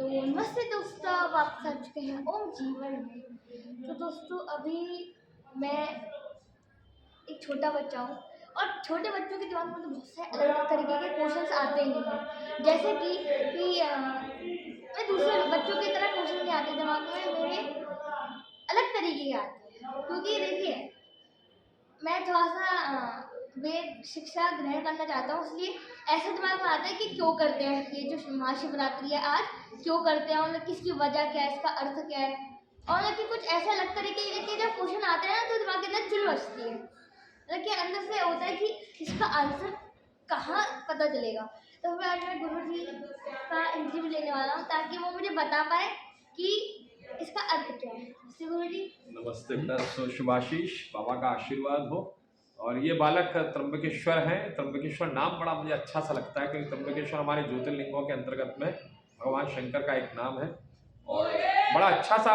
तो नमस्ते दोस्तों, अब आप सच कहें ओम जीवन में। तो दोस्तों, अभी मैं एक छोटा बच्चा हूँ और छोटे बच्चों के दिमाग में तो बहुत से अलग अलग तरीके के क्वेश्चंस आते ही हैं। जैसे मैं दूसरे बच्चों की तरह क्वेश्चन नहीं आते दिमाग में, मेरे अलग तरीके के आते हैं। क्योंकि देखिए, मैं थोड़ा-सा वेद शिक्षा ग्रहण करना चाहता हूँ, इसलिए ऐसा दिमाग में आता है कि क्यों करते हैं ये जो महाशिवरात्रि है आज, क्यों करते हैं, मतलब किसकी वजह क्या है, इसका अर्थ क्या है। और मतलब कि कुछ ऐसे अलग तरीके के जब क्वेश्चन आते हैं ना, तो दिमाग के अंदर चुल बसती है। मतलब कि अंदर से होता है कि इसका आंसर कहाँ पता चलेगा। तो मैं आज मैं गुरुजी का इंटरव्यू लेने वाला हूँ, ताकि वो मुझे बता पाए कि इसका अर्थ क्या है। नमस्ते गुरुजी। नमस्ते बेटा, शुभाशीष, बाबा का आशीर्वाद हो। और ये बालक त्र्यंबकेश्वर हैं। त्र्यंबकेश्वर नाम बड़ा मुझे अच्छा सा लगता है, क्योंकि त्र्यंबकेश्वर हमारे ज्योतिर्लिंगों के अंतर्गत में भगवान शंकर का एक नाम है और बड़ा अच्छा सा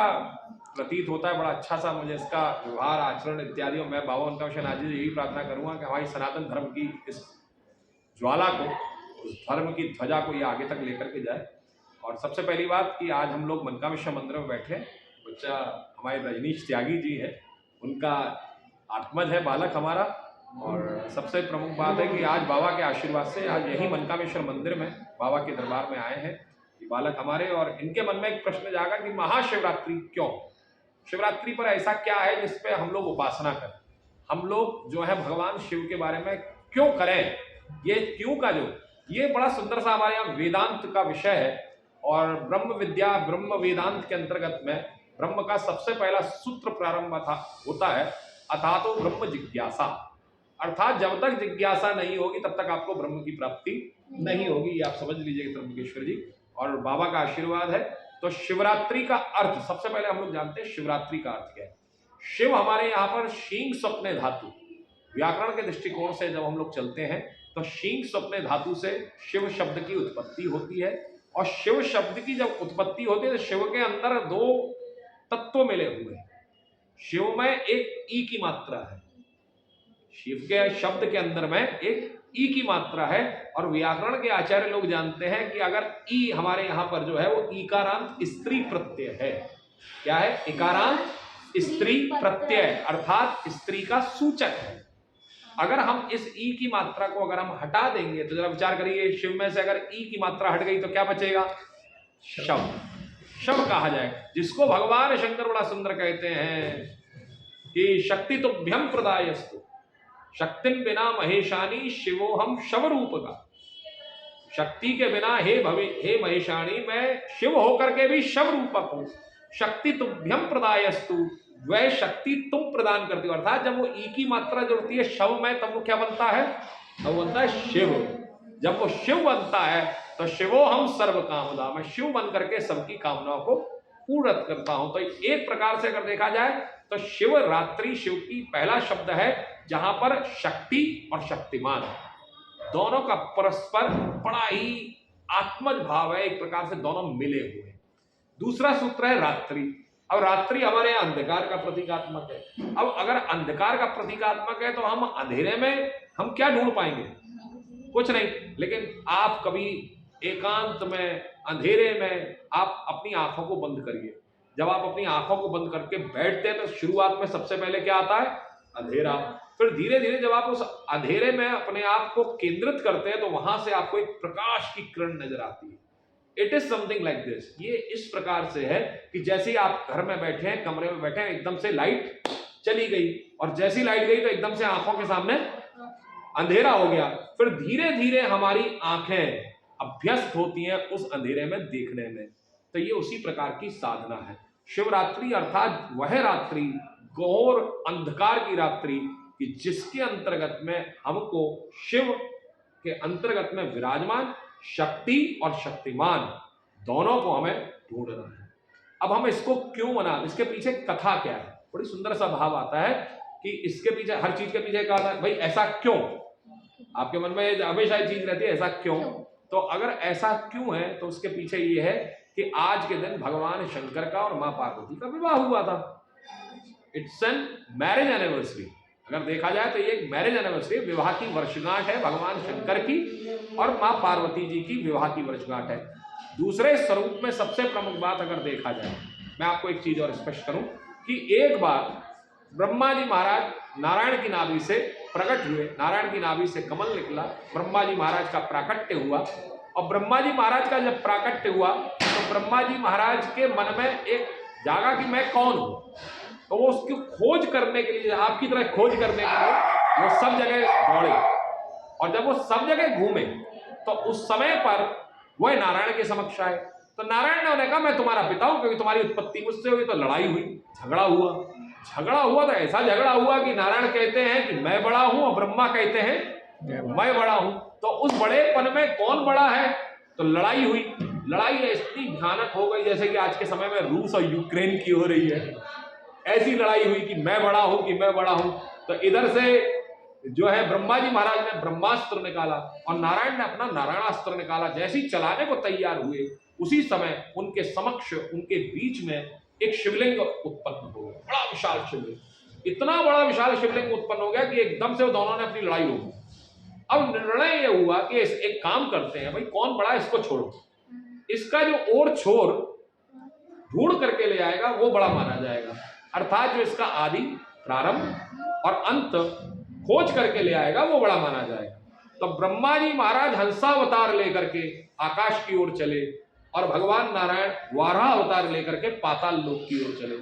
प्रतीत होता है, बड़ा अच्छा सा मुझे इसका व्यवहार आचरण इत्यादि। और मैं बाबा उनका विषय आज यही प्रार्थना करूँगा कि हमारी सनातन धर्म की इस ज्वाला को, उस धर्म की ध्वजा को ये आगे तक लेकर के जाए। और सबसे पहली बात कि आज हम लोग मनकामेश्वर मंदिर में बैठे हैं। बच्चा हमारे रजनीश त्यागी जी है, उनका आत्मज है बालक हमारा। और सबसे प्रमुख बात है कि आज बाबा के आशीर्वाद से आज यही मनकामेश्वर मंदिर में बाबा के दरबार में आए हैं ये बालक हमारे। और इनके मन में एक प्रश्न जागा कि महाशिवरात्रि क्यों, शिवरात्रि पर ऐसा क्या है जिसपे हम लोग उपासना करें, हम लोग जो है भगवान शिव के बारे में क्यों करें। ये क्यों का जो ये बड़ा सुंदर सा हमारे यहाँ वेदांत का विषय है। और ब्रह्म विद्या ब्रह्म वेदांत के अंतर्गत में ब्रह्म का सबसे पहला सूत्र प्रारंभ होता है अथातो ब्रह्म जिज्ञासा। अर्थात जब तक जिज्ञासा नहीं होगी तब तक आपको ब्रह्म की प्राप्ति नहीं होगी। ये आप समझ लीजिए त्र्यंबकेश्वर जी, और बाबा का आशीर्वाद है। तो शिवरात्रि का अर्थ सबसे पहले हम लोग जानते हैं, शिवरात्रि का अर्थ क्या है। शिव हमारे यहाँ पर शींग स्वप्ने धातु, व्याकरण के दृष्टिकोण से जब हम लोग चलते हैं तो शींग स्वप्ने धातु से शिव शब्द की उत्पत्ति होती है। और शिव शब्द की जब उत्पत्ति होती है तो शिव के अंदर दो तत्व मिले हुए हैं। शिव में एक ई की मात्रा है, शिव के शब्द के अंदर में एक ई की मात्रा है। और व्याकरण के आचार्य लोग जानते हैं कि अगर ई हमारे यहां पर जो है वो ईकारांत स्त्री प्रत्यय है। क्या है? इकारांत स्त्री प्रत्यय, अर्थात स्त्री का सूचक है। अगर हम इस ई की मात्रा को अगर हम हटा देंगे तो जरा विचार करिए, शिव में से अगर ई की मात्रा हट गई तो क्या बचेगा? शव, शव कहा जाए, जिसको भगवान शंकर बड़ा सुंदर कहते हैं कि शक्ति तुभ्यम प्रदायस्तु शक्तिम बिना महेशानी शिवो हम शव रूप का। शक्ति के बिना हे महेशानी, मैं शिव होकर के भी शव रूपक हूं। शक्ति तुभ्यम प्रदायस्तु, वह शक्ति तुम प्रदान करती हो। अर्थात जब वो ई की मात्रा जुड़ती है शव में तब वो क्या बनता है? तब वो बनता है शिव। जब वो शिव बनता है तो शिवो हम सर्व कामदा, मैं शिव बन करके सबकी कामनाओं को पूर्ण करता हूं। तो एक प्रकार से अगर देखा जाए तो शिवरात्रि शिव की पहला शब्द है जहां पर शक्ति और शक्तिमान दोनों का परस्पर बड़ा ही आत्मज भाव है, एक प्रकार से दोनों मिले हुए। दूसरा सूत्र है रात्रि। अब रात्रि हमारे यहाँ अंधकार का प्रतीकात्मक है। अब अगर अंधकार का प्रतीकात्मक है तो हम अंधेरे में हम क्या ढूंढ पाएंगे? कुछ नहीं। लेकिन आप कभी एकांत में अंधेरे में आप अपनी आंखों को बंद करिए। जब आप अपनी आंखों को बंद करके बैठते हैं तो शुरुआत में सबसे पहले क्या आता है? अंधेरा। फिर धीरे धीरे जब आप उस अंधेरे में अपने आप को केंद्रित करते हैं तो वहां से आपको एक प्रकाश की किरण नजर आती है। It is something like this. ये इस प्रकार से है कि जैसे ही आप घर में बैठे हैं, कमरे में बैठे हैं, एकदम से लाइट चली गई और जैसी लाइट गई तो एकदम से आंखों के सामने अंधेरा हो गया। फिर धीरे धीरे हमारी आंखें अभ्यस्त होती हैं उस अंधेरे में देखने में। तो ये उसी प्रकार की साधना है। शिवरात्रि अर्थात वह रात्रि, घोर अंधकार की रात्रि, कि जिसके अंतर्गत में हमको शिव के अंतर्गत में विराजमान शक्ति और शक्तिमान दोनों को हमें ढूंढना है। अब हम इसको क्यों मना, इसके पीछे कथा क्या है? बड़ी सुंदर सा भाव आता है कि इसके पीछे, हर चीज के पीछे कहा भाई ऐसा क्यों, आपके मन में हमेशा ये चीज रहती है ऐसा क्यों। तो अगर ऐसा क्यों है तो उसके पीछे ये है कि आज के दिन भगवान शंकर का और मां पार्वती का विवाह हुआ था। It's an marriage anniversary. अगर देखा जाए तो ये एक मैरिज एनिवर्सरी, विवाह की वर्षगांठ है भगवान शंकर की और मां पार्वती जी की विवाह की वर्षगांठ है। दूसरे स्वरूप में सबसे प्रमुख बात अगर देखा जाए, मैं आपको एक चीज और स्पष्ट करूं कि एक बार ब्रह्मा जी महाराज नारायण की नाभि से प्रकट हुए, नारायण की नाभि से कमल निकला, ब्रह्मा जी महाराज का प्राकट्य हुआ, और ब्रह्मा जी महाराज का जब प्राकट्य हुआ तो ब्रह्मा जी महाराज के मन में एक जागा कि मैं कौन हूं, तो वो उसकी खोज करने के लिए, आपकी तरह खोज करने के लिए वो सब जगह दौड़े, और जब वो सब जगह घूमे तो उस समय पर वह नारायण के समक्ष आए। तो नारायण ने उन्हें कहा मैं तुम्हारा पिता हूं, क्योंकि तुम्हारी उत्पत्ति मुझसे हुई। तो लड़ाई हुई, झगड़ा हुआ तो ऐसा झगड़ा हुआ कि नारायण कहते हैं कि मैं बड़ा हूं और ब्रह्मा कहते हैं मैं बड़ा हूं। तो उस बड़ेपन में कौन बड़ा है, तो लड़ाई हुई। लड़ाई इतनी भयानक हो गई जैसे कि आज के समय में रूस और यूक्रेन की हो रही है, ऐसी लड़ाई हुई कि मैं बड़ा हूं कि मैं बड़ा हूं। तो इधर से जो है ब्रह्मा जी महाराज ने ब्रह्मास्त्र निकाला और नारायण ने अपना नारायणास्त्र निकाला। जैसे ही चलाने को तैयार हुए उसी समय उनके समक्ष, उनके बीच में एक शिवलिंग उत्पन्न हो गया, बड़ा विशाल शिवलिंग, इतना बड़ा विशाल शिवलिंग उत्पन्न हो गया कि एकदम से वो दोनों ने अपनी लड़ाई रोक दी। अब निर्णय ये हुआ कि एक काम करते हैं, भाई कौन बड़ा है इसको छोड़ो, इसका जो और छोर ढूंढ करके ले आएगा वो बड़ा माना जाएगा, अर्थात जो इसका आदि, प्रारंभ और अंत खोज करके ले आएगा वो बड़ा माना जाएगा। तो ब्रह्मा जी महाराज हंसावतार लेकर के आकाश की ओर चले और भगवान नारायण वाराह अवतार लेकर के पाताल लोक की ओर चले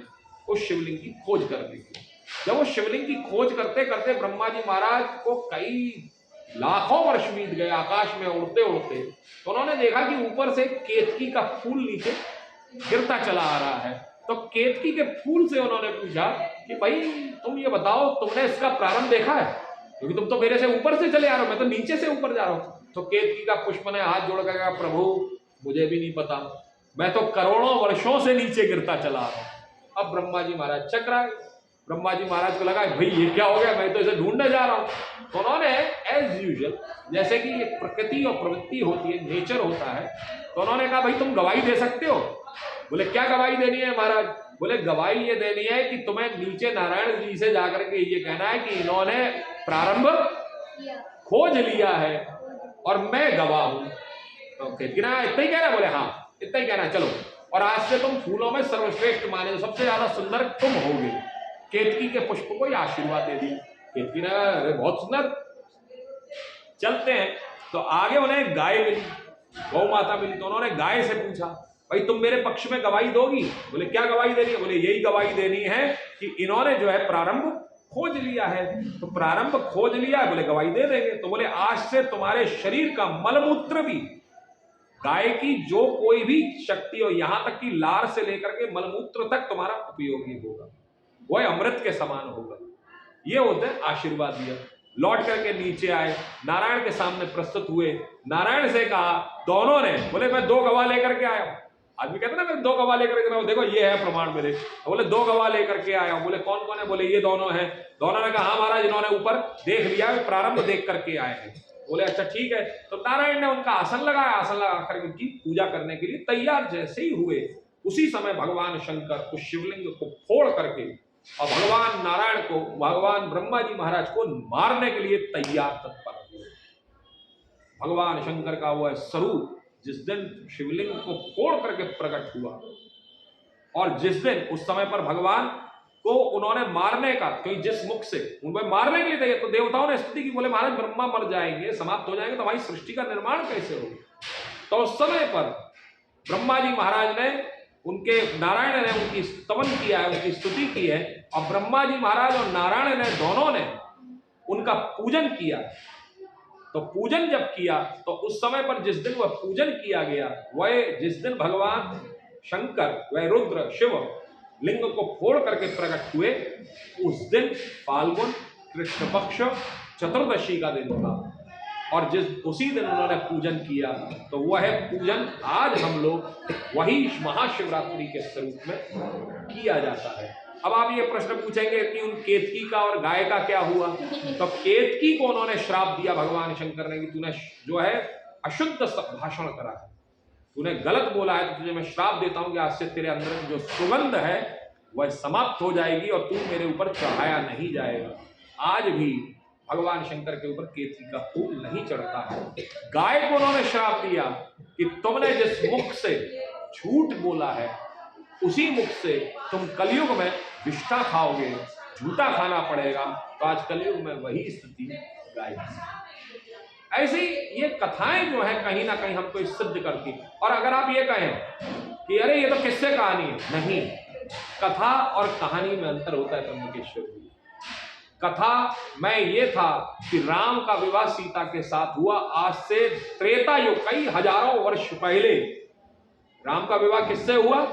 उस शिवलिंग की खोज करने के। जब वो शिवलिंग की खोज करते करते ब्रह्मा जी महाराज को कई लाखों वर्ष बीत गए आकाश में उड़ते उड़ते, तो उन्होंने देखा कि ऊपर से केतकी का फूल नीचे गिरता चला आ रहा है। तो केतकी के फूल से उन्होंने पूछा कि भाई तुम ये बताओ, तुमने इसका प्रारंभ देखा है, क्योंकि तुम तो मेरे से ऊपर से चले आ रहे हो, मैं तो नीचे से ऊपर जा रहा हूं। तो केतकी का पुष्प ने हाथ जोड़ कर कहा प्रभु मुझे भी नहीं पता, मैं तो करोड़ों वर्षों से नीचे गिरता चला आ रहा हूं। अब ब्रह्मा जी महाराज चकराए। ब्रह्मा जी महाराज को लगा भाई ये क्या हो गया, मैं तो इसे ढूंढने जा रहा हूं। तो उन्होंने एज यूजुअल, जैसे कि ये प्रकृति और प्रवृत्ति होती है, नेचर होता है, तो उन्होंने कहा भाई तुम गवाही दे सकते हो। बोले क्या गवाही देनी है महाराज? बोले गवाही ये देनी है कि तुम्हें नीचे नारायण जी से जाकर के ये कहना है कि इन्होंने प्रारंभ खोज लिया है और मैं गवाह हूं। तो इतना ही कहना? बोले हाँ इतना ही कहना, चलो और आज से तुम फूलों में सर्वश्रेष्ठ माने, सबसे ज्यादा सुंदर तुम होगे। केतकी के पुष्प को ये आशीर्वाद दे दिया। केतकी ने अरे बहुत सुंदर, चलते हैं। तो आगे उन्हें गाय मिली, गौ माता मिली। तो उन्होंने गाय से पूछा भाई तुम मेरे पक्ष में गवाही दोगी? बोले क्या गवाही देनी है? बोले यही गवाही देनी है कि इन्होंने जो है प्रारंभ खोज लिया है। तो प्रारंभ खोज लिया है, बोले गवाही दे देंगे। तो बोले आज से तुम्हारे शरीर का मलमूत्र भी, गाय की जो कोई भी शक्ति हो, यहां तक कि लार से लेकर के मलमूत्र तक तुम्हारा उपयोगी होगा, वह अमृत के समान होगा। ये होते आशीर्वाद दिया। लौट करके नीचे आए, नारायण के सामने प्रस्तुत हुए। नारायण से कहा दोनों ने, बोले मैं 2 गवाह लेकर के आया हूं। आदमी कहते ना मैं 2 गवाह लेकर के आया हूं, देखो ये है प्रमाण मेरे। तो बोले 2 गवाह लेकर के आया हूं। बोले कौन कौन है? बोले ये दोनों हैं। दोनों ने कहा हाँ महाराज, इन्होंने ऊपर देख लिया, प्रारंभ देख करके आए हैं। बोले अच्छा ठीक है। तो नारायण ने उनका आसन लगाया, आसन लगा कर उनकी पूजा करने के लिए तैयार जैसे ही हुए, उसी समय भगवान शंकर उस शिवलिंग को फोड़ करके और भगवान नारायण को, भगवान ब्रह्मा जी महाराज को मारने के लिए तैयार तत्पर हुए। भगवान शंकर का वह स्वरूप जिस दिन शिवलिंग को फोड़ करके प्रकट हुआ, और जिस दिन उस समय पर भगवान को उन्होंने मारने का, क्योंकि जिस मुख से उनको मारने के लिए तैयार, तो देवताओं ने स्तुति की, बोले महाराज ब्रह्मा मर जाएंगे, समाप्त हो जाएंगे, तो हमारी सृष्टि का निर्माण कैसे होगा? तो उस समय पर ब्रह्मा जी महाराज ने, उनके नारायण ने उनकी स्तवन किया है, उनकी स्तुति की है, और ब्रह्मा जी महाराज और नारायण ने दोनों ने उनका पूजन किया। तो पूजन जब किया तो उस समय पर जिस दिन वह पूजन किया गया, वह जिस दिन भगवान शंकर वह रुद्र शिव लिंग को फोड़ करके प्रकट हुए, उस दिन फाल्गुन कृष्ण पक्ष चतुर्दशी का दिन था। और उसी दिन उन्होंने पूजन किया, तो वह पूजन आज हम लोग वही महाशिवरात्रि के स्वरूप में किया जाता है। अब आप ये प्रश्न पूछेंगे कि उन केतकी का और गाय का क्या हुआ? तो केतकी को उन्होंने श्राप दिया भगवान शंकर ने कि तूने जो है अशुद्ध भाषण करा है, तूने गलत बोला है, तो तुझे मैं श्राप देता हूं कि आज से तेरे अंदर जो सुगंध है वह समाप्त हो जाएगी और तू मेरे ऊपर चढ़ाया नहीं जाएगा। आज भी भगवान शंकर के ऊपर केतकी का फूल नहीं चढ़ता है। गाय को उन्होंने श्राप दिया कि तुमने जिस मुख से झूठ बोला है उसी मुख से तुम कलयुग में विष्ठा खाओगे, झूठा खाना पड़ेगा। तो आज कलयुग में वही स्थिति गाय की। ऐसी ये कथाएं जो है कहीं ना कहीं हमको सिद्ध करती। और अगर आप ये कहें कि अरे ये तो किस्से कहानी है, नहीं, कथा और कहानी में अंतर होता है त्र्यंबकेश्वर जी। कथा में ये था कि राम का विवाह सीता के साथ हुआ आज से त्रेता युग, कई हजारों वर्ष पहले राम का विवाह किससे हुआ?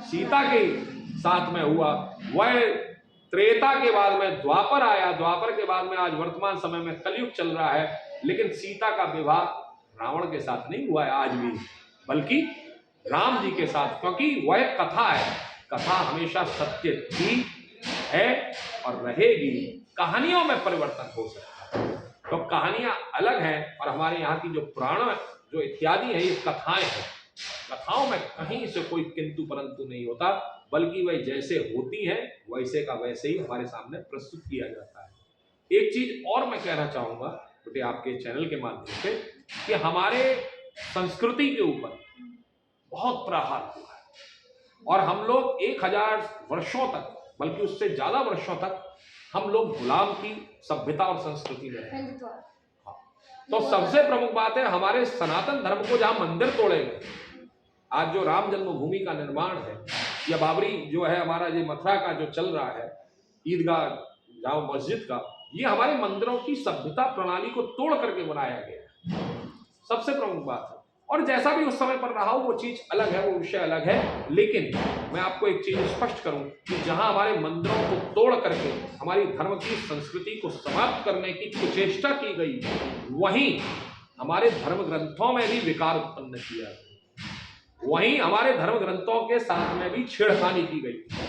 सीता के साथ में हुआ। वह त्रेता के बाद में द्वापर आया, द्वापर के बाद में आज वर्तमान समय में कलयुग चल रहा है। लेकिन सीता का विवाह रावण के साथ नहीं हुआ है आज भी, बल्कि राम जी के साथ, क्योंकि वह कथा है। कथा हमेशा सत्य थी, है और रहेगी। कहानियों में परिवर्तन हो सकता है, तो कहानियां अलग हैं और हमारे यहाँ की जो पुराण जो इत्यादि है ये कथाएं हैं। कथाओं में कहीं से कोई किंतु परंतु नहीं होता, बल्कि वह जैसे होती है वैसे का वैसे ही हमारे सामने प्रस्तुत किया जाता है। एक चीज और मैं कहना चाहूंगा बेटे आपके चैनल के माध्यम से कि हमारे संस्कृति के ऊपर बहुत प्रहार हुआ है और हम लोग 1000 वर्षों तक, बल्कि उससे ज्यादा वर्षों तक हम लोग गुलाम की सभ्यता और संस्कृति में रहे। तो सबसे प्रमुख बात है हमारे सनातन धर्म को जहां मंदिर तोड़े गए, आज जो राम जन्मभूमि का निर्माण है या बाबरी जो है हमारा ये मथुरा का जो चल रहा है ईदगाह जाओ मस्जिद का, ये हमारे मंदिरों की सभ्यता प्रणाली को तोड़ करके बनाया गया है। सबसे प्रमुख बात है। और जैसा भी उस समय पर रहा हो वो चीज अलग है, वो विषय अलग है। लेकिन मैं आपको एक चीज स्पष्ट करूं कि जहां हमारे मंदिरों को तोड़ करके हमारी धर्म की संस्कृति को समाप्त करने की कुचेष्टा की गई, वहीं हमारे धर्म ग्रंथों में भी विकार उत्पन्न किया गया, वहीं हमारे धर्म ग्रंथों के साथ में भी छेड़खानी की गई।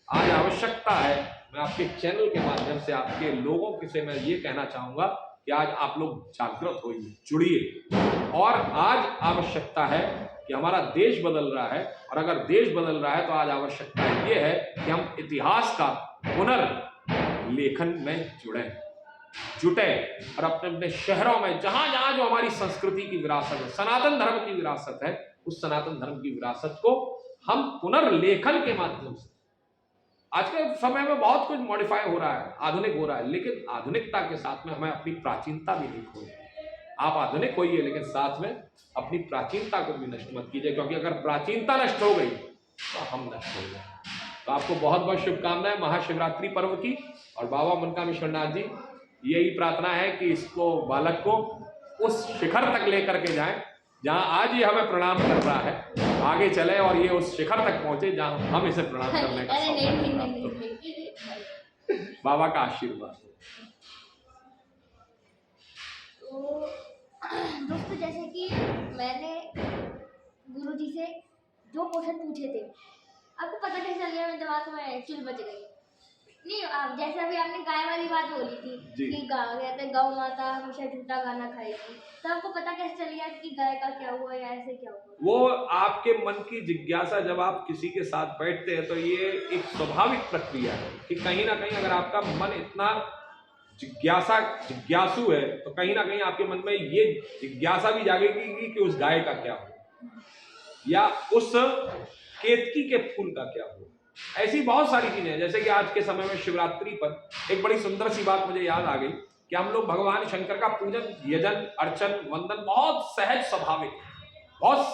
आज आवश्यकता है, मैं आपके चैनल के माध्यम से आपके लोगों से मैं ये कहना चाहूंगा कि आज आप लोग जागृत होइए, जुड़िए। और आज आवश्यकता है कि हमारा देश बदल रहा है, और अगर देश बदल रहा है तो आज आवश्यकता ये है कि हम इतिहास का पुनर्लेखन में जुटे और अपने अपने शहरों में जहां जहां जो हमारी संस्कृति की विरासत है, सनातन धर्म की विरासत है, उस सनातन धर्म की विरासत को हम पुनर्लेखन के माध्यम से, आज के समय में बहुत कुछ मॉडिफाई हो रहा है, आधुनिक हो रहा है, लेकिन आधुनिकता के साथ में हमें अपनी प्राचीनता भी नहीं खोनी। आप आधुनिक होइए लेकिन साथ में अपनी प्राचीनता को भी नष्ट मत कीजिए, क्योंकि अगर प्राचीनता नष्ट हो गई तो हम नष्ट हो गए। तो आपको बहुत बहुत शुभकामनाएं महाशिवरात्रि पर्व की। और बाबा मनकामेश्वरनाथ जी यही प्रार्थना है कि इसको बालक को उस शिखर तक लेकर के जाएं जहां आज ये हमें प्रणाम कर रहा है, आगे चले और ये उस शिखर तक पहुंचे जहां हम इसे प्रणाम करने का बाबा का आशीर्वाद। तो दोस्तों जैसे कि मैंने गुरुजी से जो क्वेश्चन पूछे थे, आपको पता कैसे चल गया? मेरे दिमाग में चुल बच गई। नहीं, आप जैसे अभी आपने गाय वाली बात बोली थी कि कहते गौ माता हमेशा झूठा गाना खाएगी, तो आपको पता कैसे चल गया कि गाय का क्या हुआ या ऐसे क्या हुआ? वो आपके मन की जिज्ञासा, जब आप किसी के साथ बैठते हैं तो ये एक स्वाभाविक प्रक्रिया है कि कहीं ना कहीं अगर आपका मन इतना जिज्ञासु है तो कहीं ना कहीं आपके मन में ये जिज्ञासा भी जागेगी कि उस गाय का क्या हुआ या उस केतकी के फूल का क्या हुआ। ऐसी बहुत सारी चीजें हैं। जैसे कि आज के समय में शिवरात्रि पर एक बड़ी सुंदर सी बात मुझे याद आ गई कि हम लोग भगवान शंकर का पूजन, यजन, अर्चन, वंदन बहुत सहज स्वाभाविक, बहुत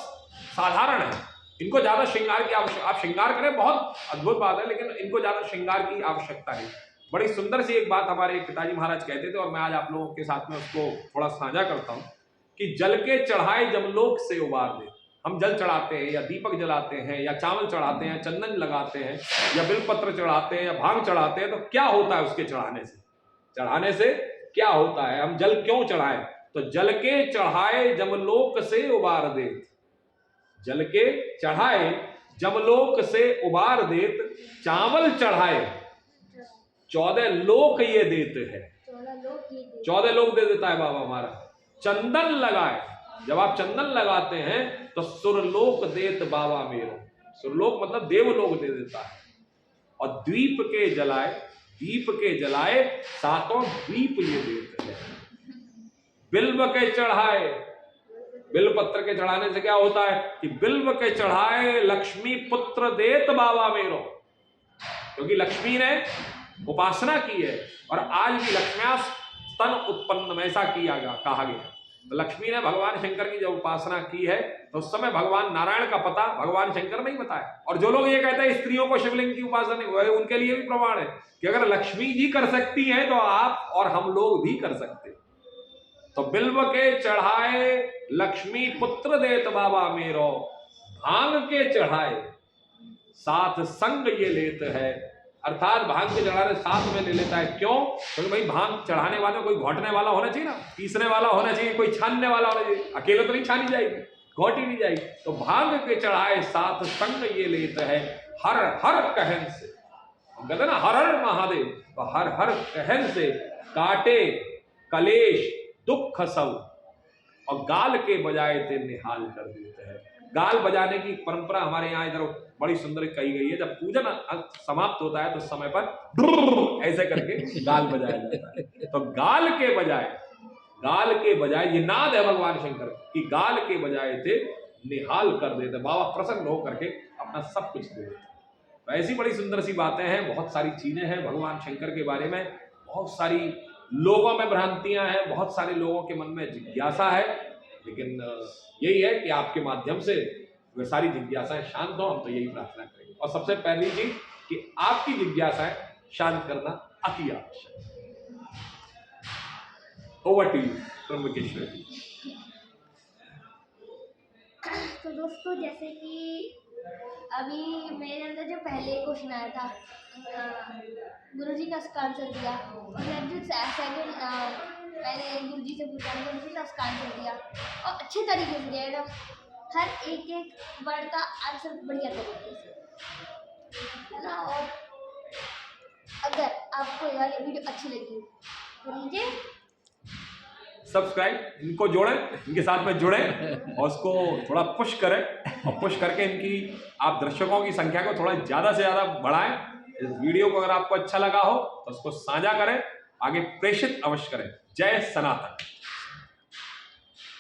साधारण है। इनको ज्यादा श्रृंगार की आवश्यकता, आप श्रृंगार करें बहुत अद्भुत बात है, लेकिन इनको ज्यादा श्रृंगार की आवश्यकता नहीं। बड़ी सुंदर सी एक बात हमारे पिताजी महाराज कहते थे और मैं आज आप लोगों के साथ में उसको थोड़ा साझा करता हूँ कि जल के चढ़ाए जमलोक से उबार दे। हम जल चढ़ाते हैं या दीपक जलाते हैं या चावल चढ़ाते हैं, चंदन लगाते हैं या बिलपत्र चढ़ाते हैं या भांग चढ़ाते हैं, तो क्या होता है उसके चढ़ाने से क्या होता है? हम जल क्यों चढ़ाएं? तो जल के चढ़ाए जमलोक से उबार देत, जल के चढ़ाए जमलोक से उबार देत, चावल चढ़ाए 14 लोक ये देते हैं, 14 लोक दे देता है बाबा हमारा। चंदन लगाए, जब आप चंदन लगाते हैं तो सुरलोक देत बाबा मेरो, सुरलोक मतलब देवलोक दे देता है। और द्वीप के जलाए दीप के जलाए सातों दीप ये देते हैं। बिल्व के चढ़ाए, बिल्व पत्र के चढ़ाने से क्या होता है कि बिल्व के चढ़ाए लक्ष्मी पुत्र देत बाबा मेरो, क्योंकि लक्ष्मी ने उपासना की है और आज भी लक्ष्म्या स्तन उत्पन्न ऐसा किया गया, कहा गया। तो लक्ष्मी ने भगवान शंकर की जब उपासना की है तो उस समय भगवान नारायण का पता भगवान शंकर नहीं बताया। और जो लोग ये कहते हैं स्त्रियों को शिवलिंग की उपासना नहीं हुआ है, उनके लिए भी प्रमाण है कि अगर लक्ष्मी जी कर सकती हैं तो आप और हम लोग भी कर सकते। तो बिल्व के चढ़ाए लक्ष्मी पुत्र देत बाबा मेरो, भांग के चढ़ाए साथ संग ये लेत है। अर्थात भांग के चढ़ाने साथ में ले लेता है। क्यों? क्योंकि भाई भांग चढ़ाने वाले कोई घोटने वाला होना चाहिए ना, पीसने वाला होना चाहिए, कोई छानने वाला होना चाहिए। अकेले तो नहीं छानी जाएगी, घोटी नहीं जाएगी। तो भांग के चढ़ाए साथ संग ये लेते है, हर हर कहन से। हम कहते ना हर हर महादेव, तो हर हर कहन से काटे कलेश दुख सब, और गाल के बजाए ते निहाल कर देते हैं। गाल बजाने की परंपरा हमारे यहाँ इधर बड़ी सुंदर कही गई है। जब पूजन समाप्त होता है तो समय पर ऐसे करके गाल बजाया जाता है। तो गाल के बजाय ये नाद है भगवान शंकर की, गाल के बजाय थे निहाल कर देते, बाबा प्रसन्न होकर के अपना सब कुछ दे देते। तो ऐसी बड़ी सुंदर सी बातें हैं, बहुत सारी चीजें हैं भगवान शंकर के बारे में, बहुत सारी लोगों में भ्रांतियां हैं, बहुत सारे लोगों के मन में जिज्ञासा है। लेकिन यही है कि आपके माध्यम से वे सारी जिज्ञासाएं शांत हो, हम तो यही प्रार्थना करेंगे। और सबसे पहली चीज कि आपकी जिज्ञासाएं शांत करना अति आवश्यक है। ओवर टू यू त्र्यंबकेश्वर जी। तो दोस्तों, जैसे कि अभी मेरे अंदर जो पहले क्वेश्चन आया था, गुरुजी का उसका आंसर दिया, और जो सेकंड मैंने गुरुजी से पूछा, गुरुजी ने उसका आंसर दिया और अच्छे तरीके से दिया, एकदम हर एक वर्ड का आंसर बढ़िया तरीके से, है ना। और अगर आपको ये वाली वीडियो अच्छी लगी तो नीचे सब्सक्राइब, इनको जोड़ें, इनके साथ में जुड़ें और उसको थोड़ा पुश करें, और पुश करके इनकी आप दर्शकों की संख्या को थोड़ा ज़्यादा से ज़्यादा बढ़ाएं। इस वीडियो को अगर आपको अच्छा लगा हो तो उसको साझा करें, आगे प्रेषित अवश्य करें। जय सनातन।